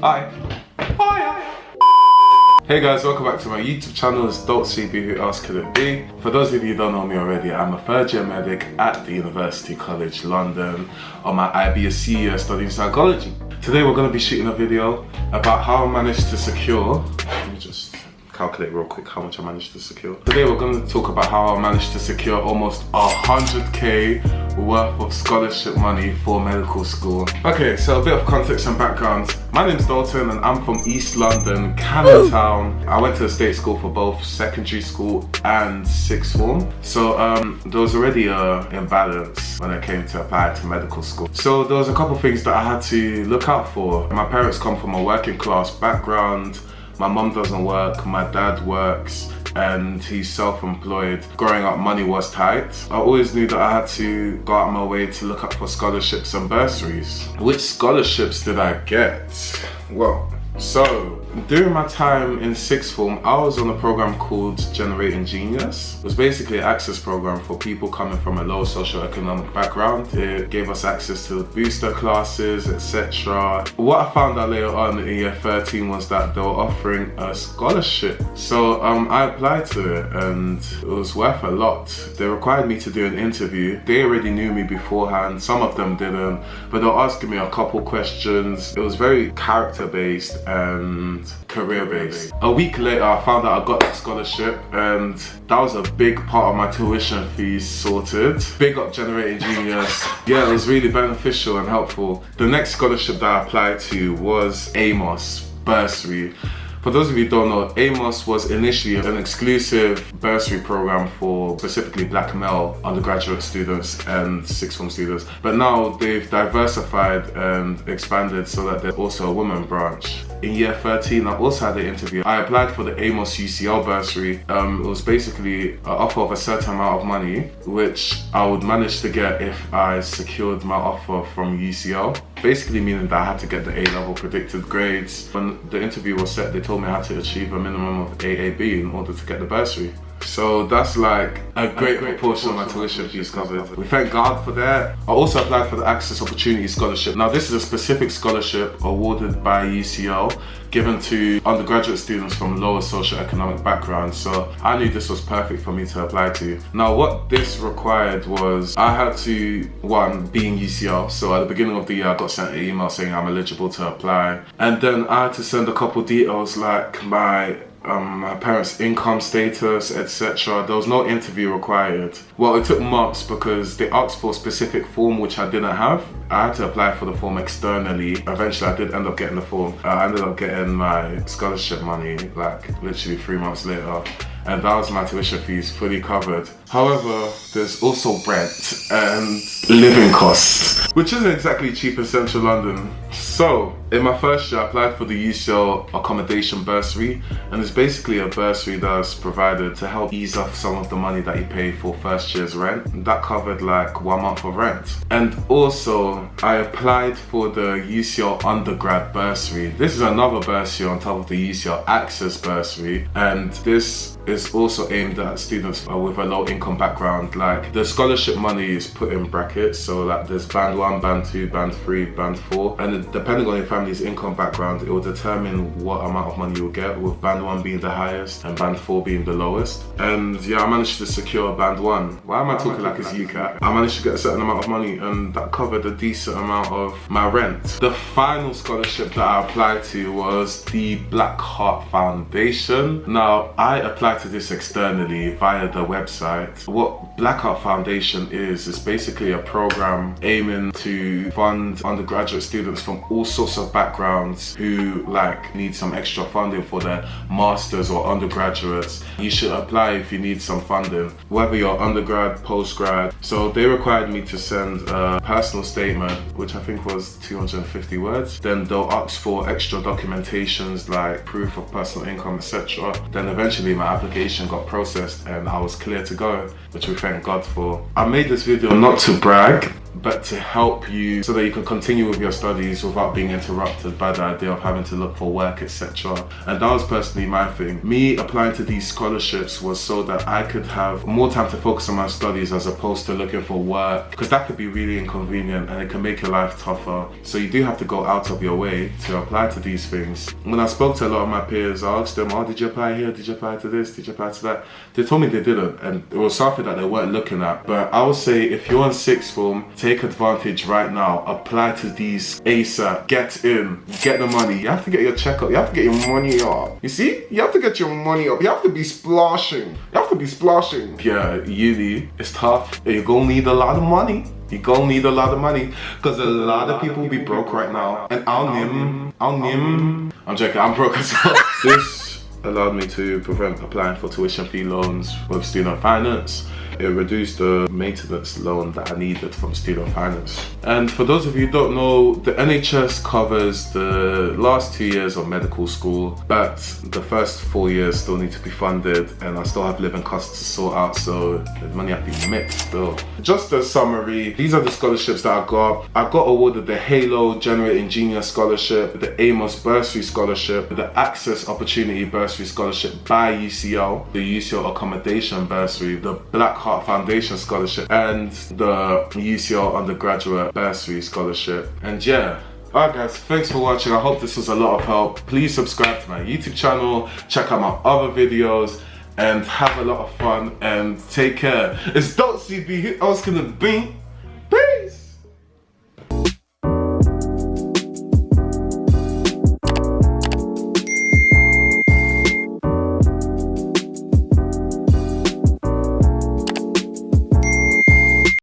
Hi. Hey guys, welcome back to my YouTube channel. It's Daltzcb, who else could it be? For those of you who don't know me already, I'm a third year medic at the University College London on my IBSc year studying psychology. Today we're going to be shooting a video about how I managed to secure, let me just calculate real quick how much I managed to secure. Today we're going to talk about how I managed to secure almost 100k worth of scholarship money for medical school. Okay, so a bit of context and background. My name's Dalton and I'm from East London, Cannon Town. I went to a state school for both secondary school and sixth form. So there was already an imbalance when it came to apply to medical school. So there was a couple of things that I had to look out for. My parents come from a working class background. My mum doesn't work, my dad works, and he's self-employed. Growing up, money was tight. I always knew that I had to go out of my way to look up for scholarships and bursaries. Which scholarships did I get? Well, so during my time in sixth form, I was on a program called Generating Genius. It was basically an access program for people coming from a low socioeconomic background. It gave us access to booster classes, etc. What I found out later on in year 13 was that they were offering a scholarship. So I applied to it and it was worth a lot. They required me to do an interview. They already knew me beforehand, some of them didn't, but they were asking me a couple questions. It was very character-based and career-based. A week later, I found out I got that scholarship and that was a big part of my tuition fees sorted. Big up Generating Genius. Yeah, it was really beneficial and helpful. The next scholarship that I applied to was AMOS bursary. For those of you who don't know, AMOS was initially an exclusive bursary program for specifically black male undergraduate students and sixth form students. But now they've diversified and expanded so that there's also a women branch. In year 13, I also had an interview. I applied for the AMOS UCL bursary. It was basically an offer of a certain amount of money, which I would manage to get if I secured my offer from UCL. Basically meaning that I had to get the A-level predicted grades. When the interview was set, they told me I had to achieve a minimum of AAB in order to get the bursary. So that's like a great proportion of my tuition fees covered. We thank God for that. I also applied for the Access Opportunity Scholarship. Now this is a specific scholarship awarded by UCL, given to undergraduate students from lower socioeconomic backgrounds. So I knew this was perfect for me to apply to. Now what this required was I had to, one, be in UCL. So at the beginning of the year I got sent an email saying I'm eligible to apply. And then I had to send a couple details like my parents' income status, etc. There was no interview required. Well, it took months because they asked for a specific form which I didn't have. I had to apply for the form externally. Eventually I did end up getting the form. I ended up getting my scholarship money like literally 3 months later. And that was my tuition fees fully covered. However, there's also rent and living costs, which isn't exactly cheap in central London. So, in my first year, I applied for the UCL Accommodation bursary, and it's basically a bursary that's provided to help ease off some of the money that you pay for first year's rent. And that covered like 1 month of rent. And also, I applied for the UCL Undergrad bursary. This is another bursary on top of the UCL Access bursary, and this is also aimed at students with a low income background. Like the scholarship money is put in brackets, so like there's band 1, band 2, band 3, band 4, and depending on your family's income background, it will determine what amount of money you'll get, with band 1 being the highest and band 4 being the lowest. And yeah, I managed to secure band 1. Why am I talking like it's UCAT? I managed to get a certain amount of money and that covered a decent amount of my rent. The final scholarship that I applied to was the Black Heart Foundation. Now, I applied to this externally via the website. What Black Heart Foundation is basically a program aiming to fund undergraduate students from all sorts of backgrounds who like need some extra funding for their masters or undergraduates. You should apply if you need some funding, whether you're undergrad, postgrad. So they required me to send a personal statement, which I think was 250 words. Then they'll ask for extra documentations like proof of personal income, etc. Then eventually my application got processed and I was clear to go. which we thank God for. I made this video not to brag, but to help you so that you can continue with your studies without being interrupted by the idea of having to look for work, etc. And that was personally my thing. Me applying to these scholarships was so that I could have more time to focus on my studies as opposed to looking for work, because that could be really inconvenient and it can make your life tougher. So you do have to go out of your way to apply to these things. When I spoke to a lot of my peers, I asked them, oh, did you apply here? Did you apply to this? Did you apply to that? They told me they didn't, and it was something that they weren't looking at. But I would say if you're in sixth form, take advantage right now. Apply to these ASAP. Get in. Get the money. You have to get your checkup. You have to get your money up. You see? You have to get your money up. You have to be splashing. You have to be splashing. Yeah, uni is tough. You're gonna need a lot of money. You're gonna need a lot of money because a lot of people will be broke right now. And I'm joking, I'm broke as well. This allowed me to prevent applying for tuition fee loans with student finance. It reduced the maintenance loan that I needed from student finance. And for those of you who don't know, the NHS covers the last 2 years of medical school, but the first 4 years still need to be funded, and I still have living costs to sort out, so the money have to be mixed still. Just a summary, these are the scholarships that I got. I got awarded the Halo Generating Genius Scholarship, the AMOS Bursary Scholarship, the Access Opportunity Bursary Scholarship by UCL, the UCL Accommodation Bursary, the Black Heart Foundation Scholarship, and the UCL Undergraduate Bursary Scholarship. And yeah, alright guys, thanks for watching. I hope this was a lot of help. Please subscribe to my YouTube channel, check out my other videos, and have a lot of fun and take care. It's Daltzcb, who else can it be?